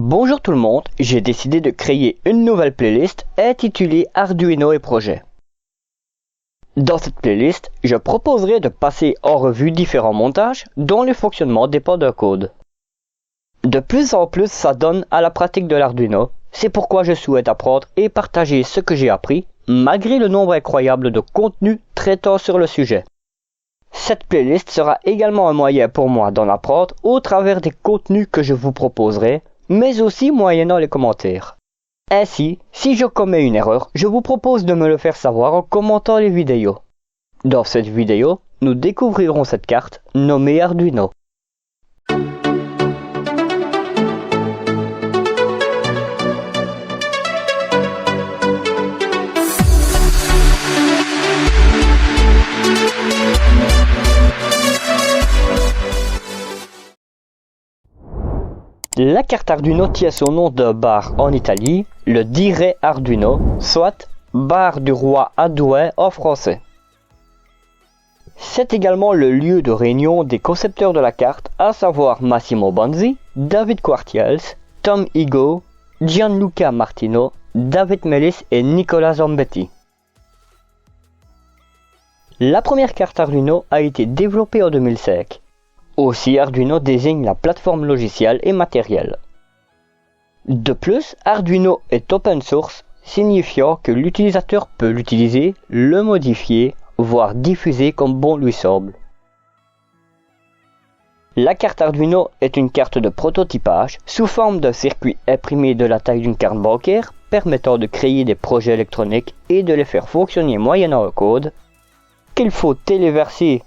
Bonjour tout le monde, j'ai décidé de créer une nouvelle playlist intitulée Arduino et projets. Dans cette playlist, je proposerai de passer en revue différents montages dont le fonctionnement dépend d'un code. De plus en plus, ça donne à la pratique de l'Arduino, c'est pourquoi je souhaite apprendre et partager ce que j'ai appris, malgré le nombre incroyable de contenus traitant sur le sujet. Cette playlist sera également un moyen pour moi d'en apprendre au travers des contenus que je vous proposerai, mais aussi moyennant les commentaires. Ainsi, si je commets une erreur, je vous propose de me le faire savoir en commentant les vidéos. Dans cette vidéo, nous découvrirons cette carte nommée Arduino. La carte Arduino tient son nom d'un bar en Italie, le Dire Arduino, soit bar du roi Ardouin en français. C'est également le lieu de réunion des concepteurs de la carte, à savoir Massimo Banzi, David Quartiels, Tom Igoe, Gianluca Martino, David Mellis et Nicola Zambetti. La première carte Arduino a été développée en 2005. Aussi, Arduino désigne la plateforme logicielle et matérielle. De plus, Arduino est open source, signifiant que l'utilisateur peut l'utiliser, le modifier, voire diffuser comme bon lui semble. La carte Arduino est une carte de prototypage sous forme d'un circuit imprimé de la taille d'une carte bancaire permettant de créer des projets électroniques et de les faire fonctionner moyennant un code qu'il faut téléverser,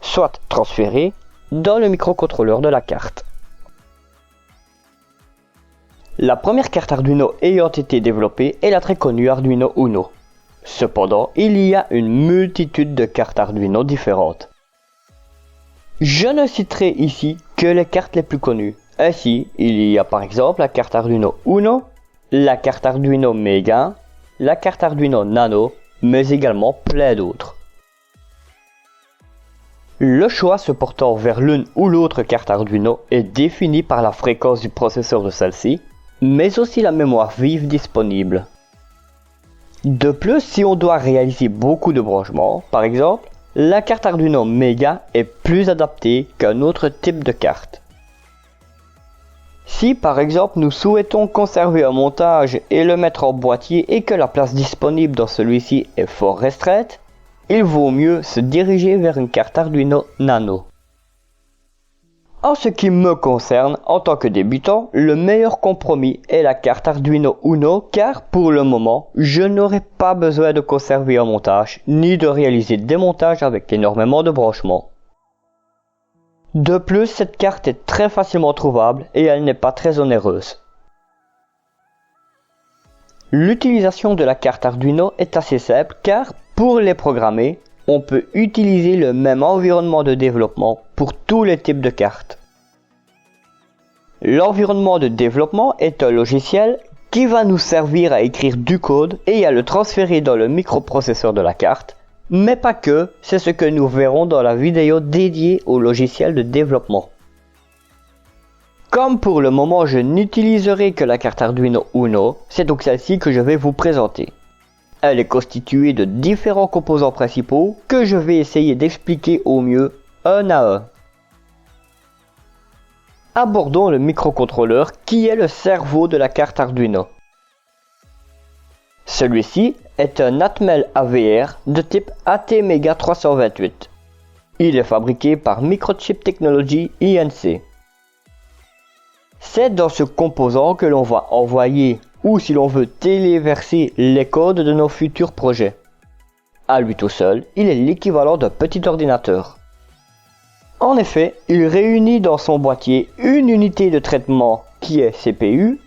soit transférer, dans le microcontrôleur de la carte. La première carte Arduino ayant été développée est la très connue Arduino Uno. Cependant, il y a une multitude de cartes Arduino différentes. Je ne citerai ici que les cartes les plus connues. Ainsi, il y a par exemple la carte Arduino Uno, la carte Arduino Mega, la carte Arduino Nano, mais également plein d'autres. Le choix se portant vers l'une ou l'autre carte Arduino est défini par la fréquence du processeur de celle-ci, mais aussi la mémoire vive disponible. De plus, si on doit réaliser beaucoup de branchements, par exemple, la carte Arduino Mega est plus adaptée qu'un autre type de carte. Si par exemple nous souhaitons conserver un montage et le mettre en boîtier et que la place disponible dans celui-ci est fort restreinte, il vaut mieux se diriger vers une carte Arduino Nano. En ce qui me concerne, en tant que débutant, le meilleur compromis est la carte Arduino Uno car pour le moment, je n'aurai pas besoin de conserver un montage ni de réaliser des montages avec énormément de branchements. De plus, cette carte est très facilement trouvable et elle n'est pas très onéreuse. L'utilisation de la carte Arduino est assez simple car pour les programmer, on peut utiliser le même environnement de développement pour tous les types de cartes. L'environnement de développement est un logiciel qui va nous servir à écrire du code et à le transférer dans le microprocesseur de la carte, mais pas que, c'est ce que nous verrons dans la vidéo dédiée au logiciel de développement. Comme pour le moment je n'utiliserai que la carte Arduino Uno, c'est donc celle-ci que je vais vous présenter. Elle est constituée de différents composants principaux que je vais essayer d'expliquer au mieux un à un. Abordons le microcontrôleur qui est le cerveau de la carte Arduino. Celui-ci est un Atmel AVR de type ATmega 328. Il est fabriqué par Microchip Technology Inc. C'est dans ce composant que l'on va envoyer ou si l'on veut téléverser les codes de nos futurs projets. À lui tout seul, il est l'équivalent d'un petit ordinateur. En effet, il réunit dans son boîtier une unité de traitement qui est CPU,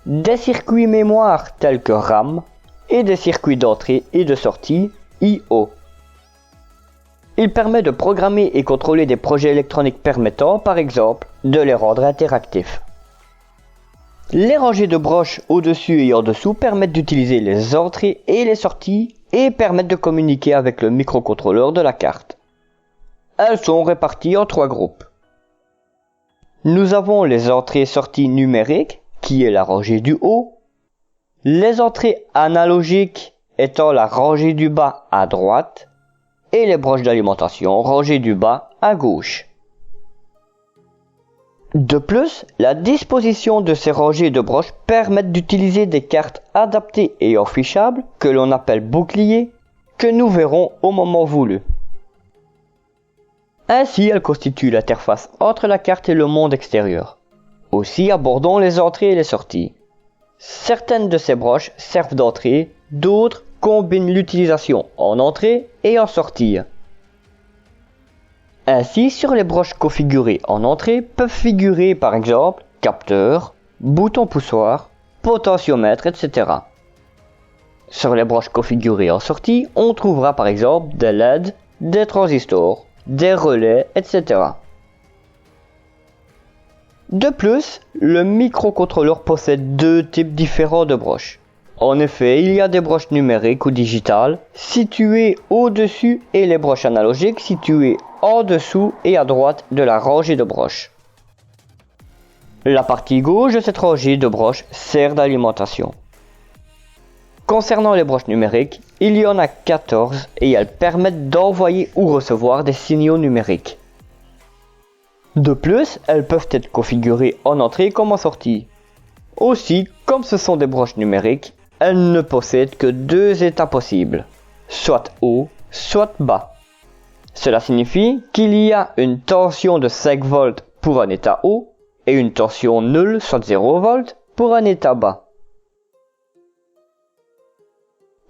des circuits mémoire tels que RAM et des circuits d'entrée et de sortie I/O. Il permet de programmer et contrôler des projets électroniques permettant, par exemple, de les rendre interactifs. Les rangées de broches au-dessus et en dessous permettent d'utiliser les entrées et les sorties et permettent de communiquer avec le microcontrôleur de la carte. Elles sont réparties en 3 groupes. Nous avons les entrées-sorties numériques qui est la rangée du haut, les entrées analogiques étant la rangée du bas à droite et les broches d'alimentation rangées du bas à gauche. De plus, la disposition de ces rangées de broches permettent d'utiliser des cartes adaptées et affichables que l'on appelle boucliers, que nous verrons au moment voulu. Ainsi, elles constituent l'interface entre la carte et le monde extérieur. Aussi, abordons les entrées et les sorties. Certaines de ces broches servent d'entrée, d'autres combinent l'utilisation en entrée et en sortie. Ainsi, sur les broches configurées en entrée peuvent figurer par exemple capteur, bouton poussoir, potentiomètre, etc. Sur les broches configurées en sortie, on trouvera par exemple des LED, des transistors, des relais, etc. De plus, le microcontrôleur possède deux types différents de broches. En effet, il y a des broches numériques ou digitales situées au-dessus et les broches analogiques situées en dessous et à droite de la rangée de broches. La partie gauche de cette rangée de broches sert d'alimentation. Concernant les broches numériques, il y en a 14 et elles permettent d'envoyer ou recevoir des signaux numériques. De plus, elles peuvent être configurées en entrée comme en sortie. Aussi, comme ce sont des broches numériques, elles ne possèdent que deux états possibles, soit haut, soit bas. Cela signifie qu'il y a une tension de 5 volts pour un état haut et une tension nulle, soit 0 volts, pour un état bas.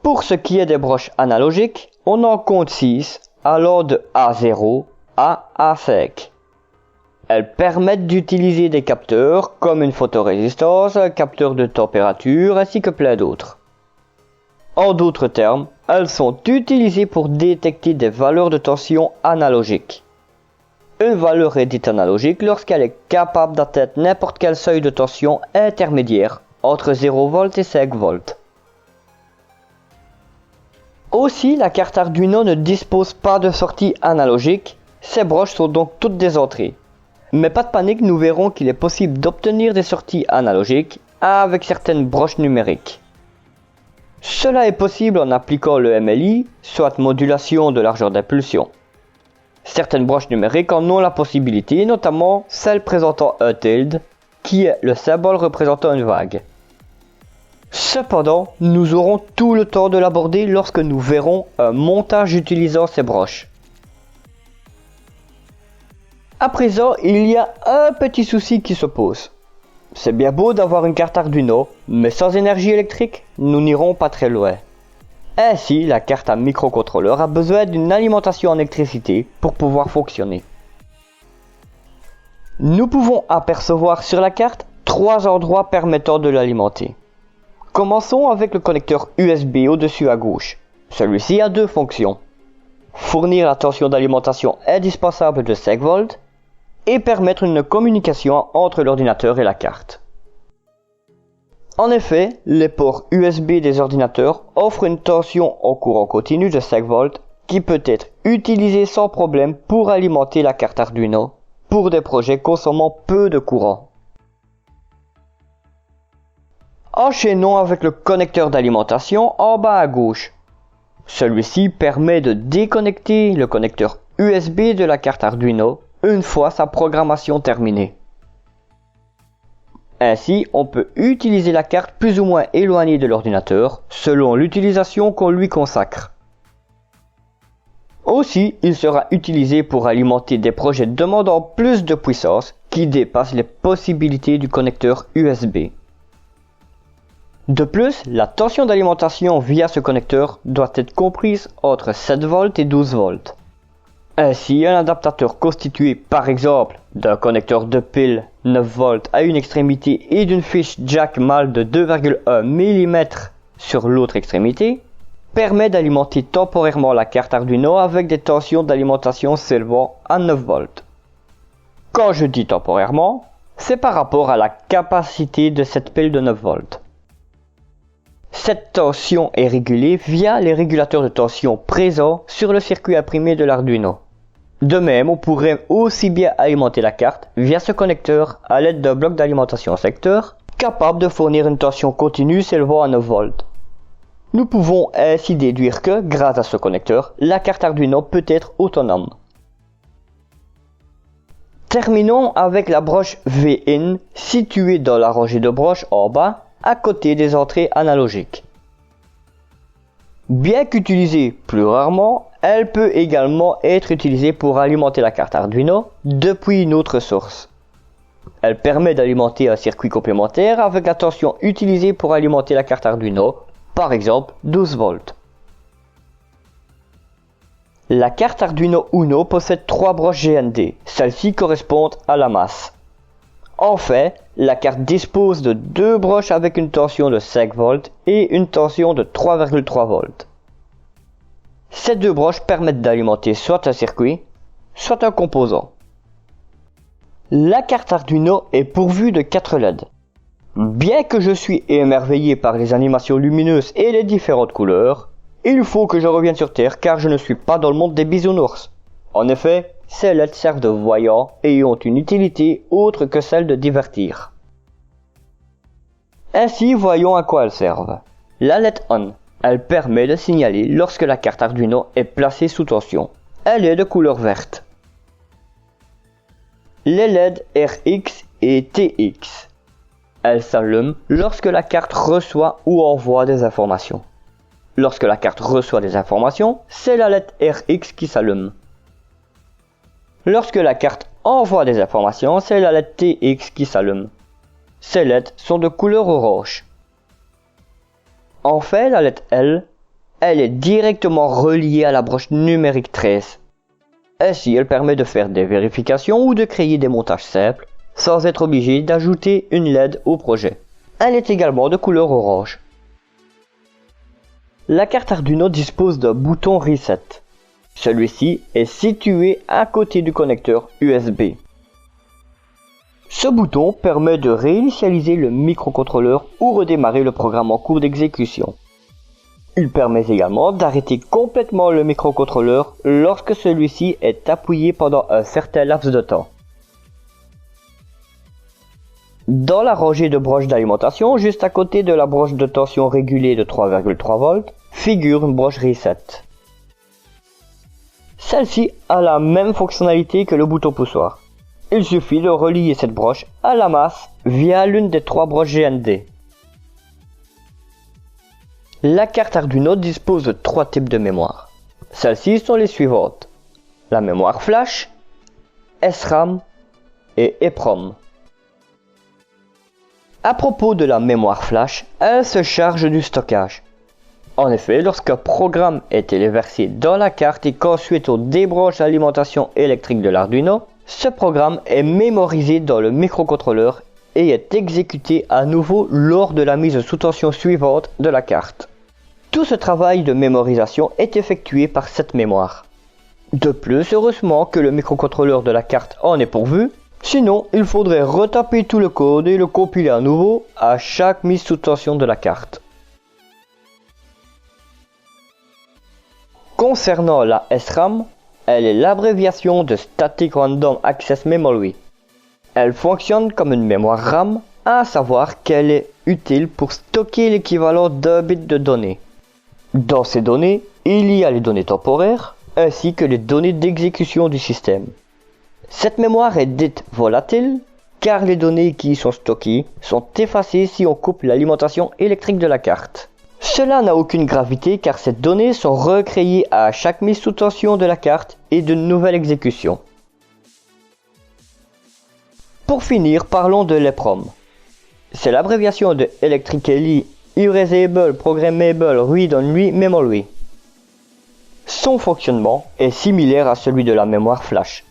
Pour ce qui est des broches analogiques, on en compte 6, allant de A0 à A5. Elles permettent d'utiliser des capteurs comme une photorésistance, un capteur de température ainsi que plein d'autres. En d'autres termes, elles sont utilisées pour détecter des valeurs de tension analogiques. Une valeur est dite analogique lorsqu'elle est capable d'atteindre n'importe quel seuil de tension intermédiaire entre 0 V et 5 V. Aussi, la carte Arduino ne dispose pas de sortie analogique, ces broches sont donc toutes des entrées. Mais pas de panique, nous verrons qu'il est possible d'obtenir des sorties analogiques avec certaines broches numériques. Cela est possible en appliquant le MLI, soit modulation de largeur d'impulsion. Certaines broches numériques en ont la possibilité, notamment celle présentant un tilde, qui est le symbole représentant une vague. Cependant, nous aurons tout le temps de l'aborder lorsque nous verrons un montage utilisant ces broches. À présent, il y a un petit souci qui se pose. C'est bien beau d'avoir une carte Arduino, mais sans énergie électrique, nous n'irons pas très loin. Ainsi, la carte à microcontrôleur a besoin d'une alimentation en électricité pour pouvoir fonctionner. Nous pouvons apercevoir sur la carte 3 endroits permettant de l'alimenter. Commençons avec le connecteur USB au-dessus à gauche. Celui-ci a deux fonctions. Fournir la tension d'alimentation indispensable de 5 volts et permettre une communication entre l'ordinateur et la carte. En effet, les ports USB des ordinateurs offrent une tension en courant continu de 5 volts qui peut être utilisée sans problème pour alimenter la carte Arduino pour des projets consommant peu de courant. Enchaînons avec le connecteur d'alimentation en bas à gauche. Celui-ci permet de déconnecter le connecteur USB de la carte Arduino une fois sa programmation terminée. Ainsi, on peut utiliser la carte plus ou moins éloignée de l'ordinateur selon l'utilisation qu'on lui consacre. Aussi, il sera utilisé pour alimenter des projets demandant plus de puissance qui dépassent les possibilités du connecteur USB. De plus, la tension d'alimentation via ce connecteur doit être comprise entre 7 volts et 12 volts. Ainsi, un adaptateur constitué par exemple d'un connecteur de pile 9 volts à une extrémité et d'une fiche jack mâle de 2,1 mm sur l'autre extrémité permet d'alimenter temporairement la carte Arduino avec des tensions d'alimentation s'élevant à 9 volts. Quand je dis temporairement, c'est par rapport à la capacité de cette pile de 9 volts. Cette tension est régulée via les régulateurs de tension présents sur le circuit imprimé de l'Arduino. De même, on pourrait aussi bien alimenter la carte via ce connecteur à l'aide d'un bloc d'alimentation secteur capable de fournir une tension continue s'élevant à 9 volts. Nous pouvons ainsi déduire que, grâce à ce connecteur, la carte Arduino peut être autonome. Terminons avec la broche VIN située dans la rangée de broches en bas, à côté des entrées analogiques. Bien qu'utilisée plus rarement, elle peut également être utilisée pour alimenter la carte Arduino depuis une autre source. Elle permet d'alimenter un circuit complémentaire avec la tension utilisée pour alimenter la carte Arduino, par exemple 12 volts. La carte Arduino Uno possède 3 broches GND, celles-ci correspondent à la masse. En fait, la carte dispose de 2 broches avec une tension de 5 volts et une tension de 3,3 volts. Ces 2 broches permettent d'alimenter soit un circuit, soit un composant. La carte Arduino est pourvue de 4 LED. Bien que je suis émerveillé par les animations lumineuses et les différentes couleurs, il faut que je revienne sur Terre car je ne suis pas dans le monde des bisounours. En effet, ces LED servent de voyants et ont une utilité autre que celle de divertir. Ainsi, voyons à quoi elles servent. La LED ON, elle permet de signaler lorsque la carte Arduino est placée sous tension. Elle est de couleur verte. Les LED RX et TX. Elle s'allume lorsque la carte reçoit ou envoie des informations. Lorsque la carte reçoit des informations, c'est la LED RX qui s'allume. Lorsque la carte envoie des informations, c'est la LED TX qui s'allume. Ces LED sont de couleur orange. En fait, la LED L, elle est directement reliée à la broche numérique 13. Ainsi, elle permet de faire des vérifications ou de créer des montages simples, sans être obligé d'ajouter une LED au projet. Elle est également de couleur orange. La carte Arduino dispose d'un bouton Reset. Celui-ci est situé à côté du connecteur USB. Ce bouton permet de réinitialiser le microcontrôleur ou redémarrer le programme en cours d'exécution. Il permet également d'arrêter complètement le microcontrôleur lorsque celui-ci est appuyé pendant un certain laps de temps. Dans la rangée de broches d'alimentation, juste à côté de la broche de tension régulée de 3,3 volts, figure une broche Reset. Celle-ci a la même fonctionnalité que le bouton poussoir. Il suffit de relier cette broche à la masse via l'une des 3 broches GND. La carte Arduino dispose de 3 types de mémoire. Celles-ci sont les suivantes: la mémoire flash, SRAM et EEPROM. À propos de la mémoire flash, elle se charge du stockage. En effet, lorsqu'un programme est téléversé dans la carte et qu'ensuite on débranche l'alimentation électrique de l'Arduino, ce programme est mémorisé dans le microcontrôleur et est exécuté à nouveau lors de la mise sous tension suivante de la carte. Tout ce travail de mémorisation est effectué par cette mémoire. De plus, heureusement que le microcontrôleur de la carte en est pourvu, sinon il faudrait retaper tout le code et le compiler à nouveau à chaque mise sous tension de la carte. Concernant la SRAM, elle est l'abréviation de Static Random Access Memory. Elle fonctionne comme une mémoire RAM, à savoir qu'elle est utile pour stocker l'équivalent d'un bit de données. Dans ces données, il y a les données temporaires, ainsi que les données d'exécution du système. Cette mémoire est dite volatile, car les données qui y sont stockées sont effacées si on coupe l'alimentation électrique de la carte. Cela n'a aucune gravité car ces données sont recréées à chaque mise sous tension de la carte et d'une nouvelle exécution. Pour finir, parlons de l'EEPROM. C'est l'abréviation de Electrically Erasable Programmable Read-Only Memory. Son fonctionnement est similaire à celui de la mémoire flash.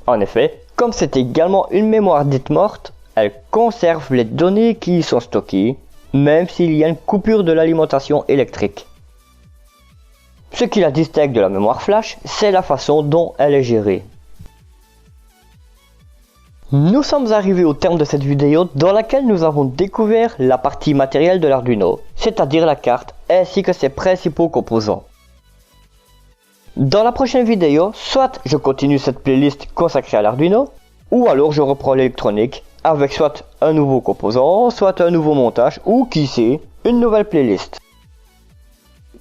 En effet, comme c'est également une mémoire dite morte, elle conserve les données qui y sont stockées, même s'il y a une coupure de l'alimentation électrique. Ce qui la distingue de la mémoire flash, c'est la façon dont elle est gérée. Nous sommes arrivés au terme de cette vidéo dans laquelle nous avons découvert la partie matérielle de l'Arduino, c'est-à-dire la carte ainsi que ses principaux composants. Dans la prochaine vidéo, soit je continue cette playlist consacrée à l'Arduino, ou alors je reprends l'électronique avec soit un nouveau composant, soit un nouveau montage ou qui sait, une nouvelle playlist.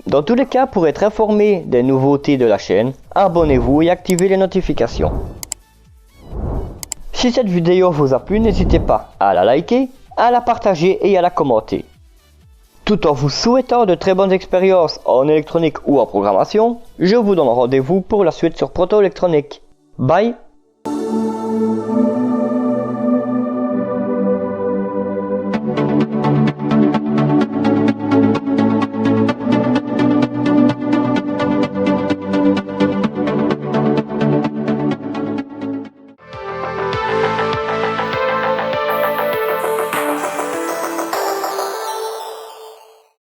Dans tous les cas, pour être informé des nouveautés de la chaîne, abonnez-vous et activez les notifications. Si cette vidéo vous a plu, n'hésitez pas à la liker, à la partager et à la commenter. Tout en vous souhaitant de très bonnes expériences en électronique ou en programmation, je vous donne rendez-vous pour la suite sur Proto Électronique. Bye!